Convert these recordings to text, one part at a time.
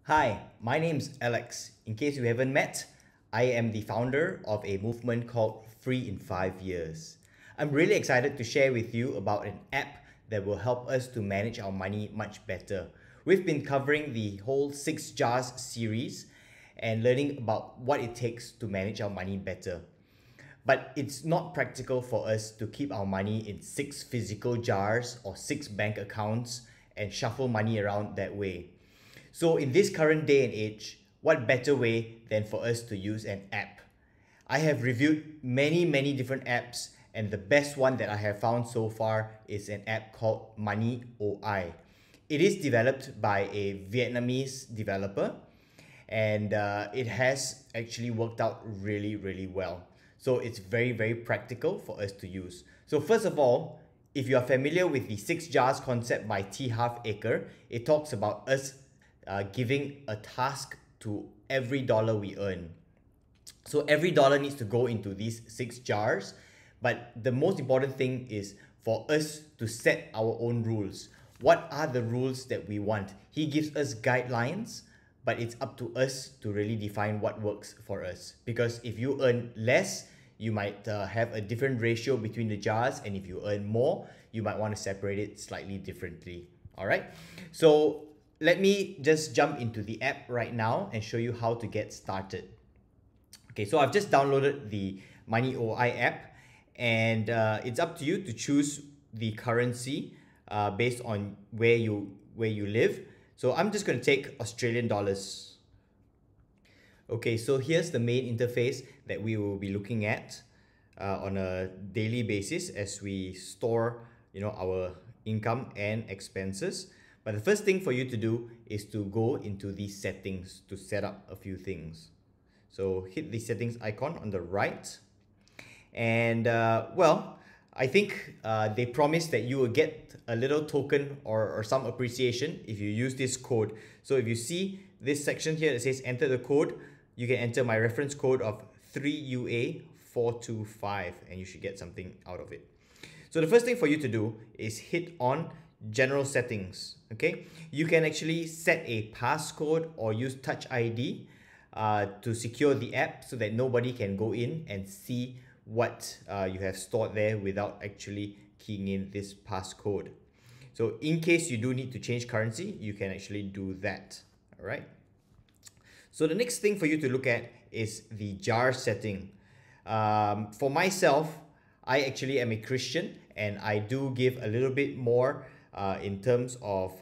Hi, my name's Alex. In case you haven't met, I am the founder of a movement called Free in 5 Years. I'm really excited to share with you about an app that will help us to manage our money much better. We've been covering the whole 6 Jars series and learning about what it takes to manage our money better. But it's not practical for us to keep our money in 6 physical jars or 6 bank accounts and shuffle money around that way. So in this current day and age, what better way than for us to use an app? I have reviewed many different apps, and the best one that I have found so far is an app called Money OI. It is developed by a Vietnamese developer, and it has actually worked out really well. So it's very practical for us to use. So first of all, if you are familiar with the 6 jars concept by T. Harv Eker, it talks about us giving a task to every dollar we earn. So every dollar needs to go into these 6 jars, but the most important thing is for us to set our own rules. What are the rules that we want? He gives us guidelines, but it's up to us to really define what works for us. Because if you earn less, you might have a different ratio between the jars, and if you earn more, you might want to separate it slightly differently. All right, so let me just jump into the app right now and show you how to get started. Okay, so I've just downloaded the Money OI app, and it's up to you to choose the currency based on where you live. So I'm just going to take Australian dollars. Okay, so here's the main interface that we will be looking at on a daily basis as we store, our income and expenses. But the first thing for you to do is to go into the settings to set up a few things. So hit the settings icon on the right. And I think they promise that you will get a little token or some appreciation if you use this code. So if you see this section here that says enter the code, you can enter my reference code of 3UA425 and you should get something out of it. So the first thing for you to do is hit on general settings. Okay, you can actually set a passcode or use Touch ID to secure the app so that nobody can go in and see what you have stored there without actually keying in this passcode. So in case you do need to change currency, you can actually do that. All right. So the next thing for you to look at is the jar setting. For myself, I actually am a Christian and I do give a little bit more in terms of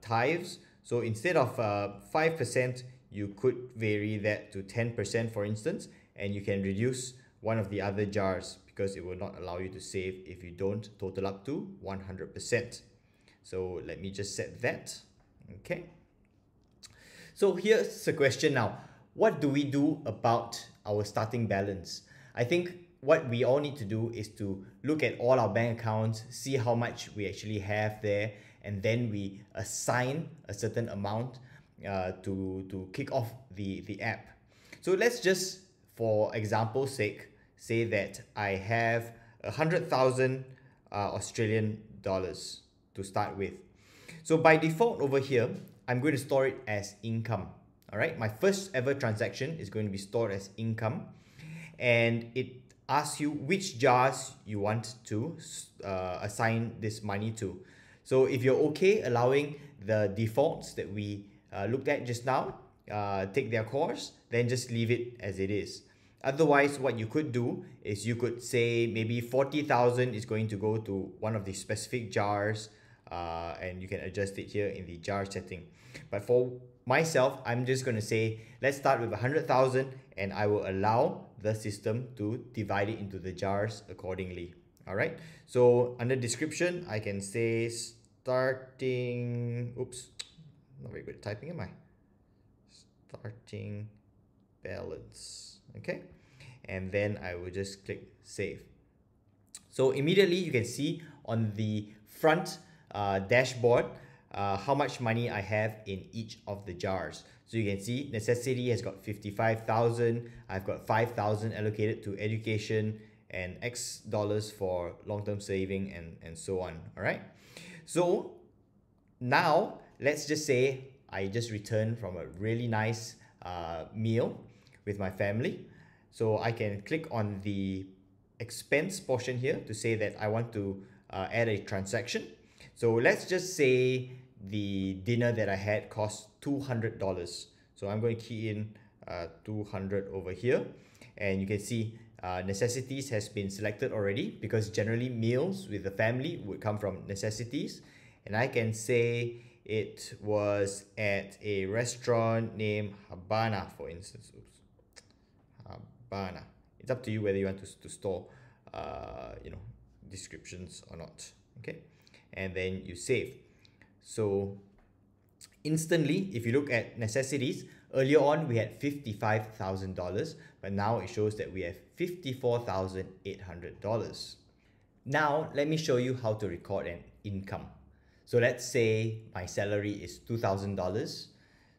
tithes. So instead of 5%, you could vary that to 10%, for instance, and you can reduce one of the other jars because it will not allow you to save if you don't total up to 100%. So let me just set that. Okay. So here's the question now. What do we do about our starting balance? I think what we all need to do is to look at all our bank accounts, see how much we actually have there, and then we assign a certain amount to kick off the app. So let's just, for example's sake, say that I have 100,000 Australian dollars to start with. So by default over here, I'm going to store it as income. All right, my first ever transaction is going to be stored as income, and it asks you which jars you want to assign this money to. So if you're okay allowing the defaults that we looked at just now take their course, then just leave it as it is. Otherwise, what you could do is you could say maybe 40,000 is going to go to one of the specific jars, and you can adjust it here in the jar setting. But for myself, I'm just going to say, let's start with 100,000 and I will allow the system to divide it into the jars accordingly. All right. So under description, I can say starting, oops, not very good at typing, am I? Starting balance. Okay. And then I will just click save. So immediately you can see on the front dashboard how much money I have in each of the jars. So you can see necessity has got 55,000. I've got 5,000 allocated to education and X dollars for long-term saving and so on. All right. So now let's just say I just returned from a really nice meal with my family. So I can click on the expense portion here to say that I want to add a transaction. So let's just say the dinner that I had cost $200. So I'm going to key in 200 over here, and you can see necessities has been selected already, because generally meals with the family would come from necessities. And I can say it was at a restaurant named Habana, for instance. Oops. Habana. It's up to you whether you want to store descriptions or not. Okay, and then you save. So instantly, if you look at necessities, earlier on we had $55,000, but now it shows that we have $54,800. Now let me show you how to record an income. So let's say my salary is $2,000.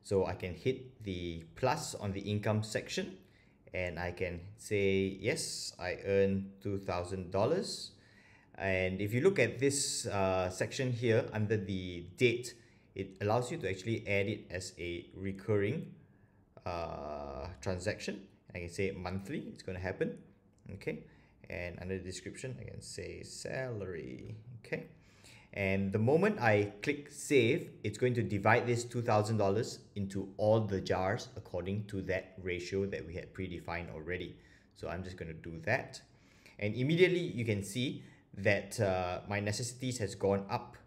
So I can hit the plus on the income section, and I can say, yes, I earn $2,000. And if you look at this section here under the date, it allows you to actually add it as a recurring transaction. I can say monthly, it's going to happen. Okay, and under the description, I can say salary. Okay, and the moment I click save, it's going to divide this $2,000 into all the jars according to that ratio that we had predefined already. So I'm just going to do that, and immediately you can see that my necessities has gone up.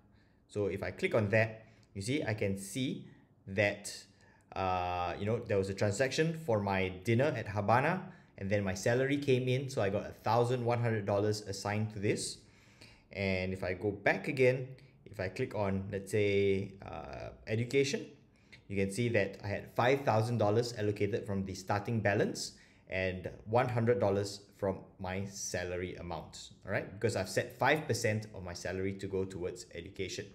So if I click on that, you see I can see that there was a transaction for my dinner at Habana, and then my salary came in, so I got $1,100 assigned to this. And if I go back again, if I click on, let's say, education, you can see that I had $5,000 allocated from the starting balance and $100 from my salary amount, all right? Because I've set 5% of my salary to go towards education.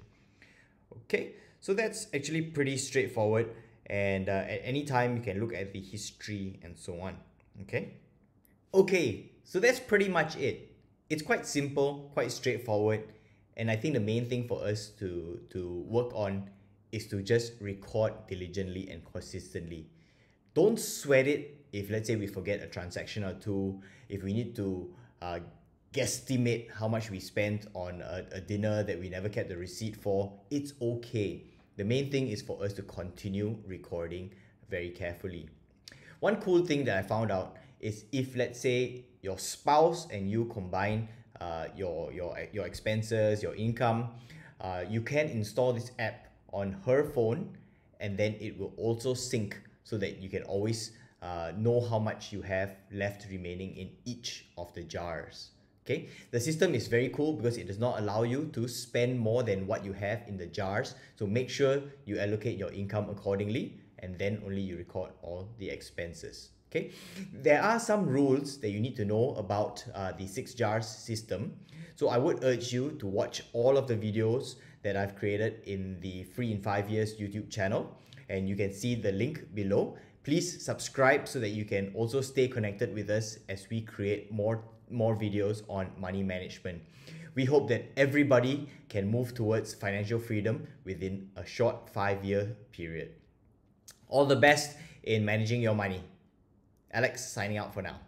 Okay, so that's actually pretty straightforward, and at any time you can look at the history and so on. Okay, so that's pretty much it. It's quite simple, quite straightforward, and I think the main thing for us to work on is to just record diligently and consistently. Don't sweat it if, let's say, we forget a transaction or two, if we need to guesstimate how much we spent on a dinner that we never kept the receipt for. It's okay. The main thing is for us to continue recording very carefully. One cool thing that I found out is if, let's say, your spouse and you combine your expenses, your income, you can install this app on her phone, and then it will also sync so that you can always know how much you have left remaining in each of the jars. Okay, the system is very cool because it does not allow you to spend more than what you have in the jars. So make sure you allocate your income accordingly, and then only you record all the expenses. Okay, there are some rules that you need to know about the 6 jars system. So I would urge you to watch all of the videos that I've created in the Free in 5 Years YouTube channel, and you can see the link below. Please subscribe so that you can also stay connected with us as we create more videos on money management. We hope that everybody can move towards financial freedom within a short 5-year period. All the best in managing your money. Alex signing out for now.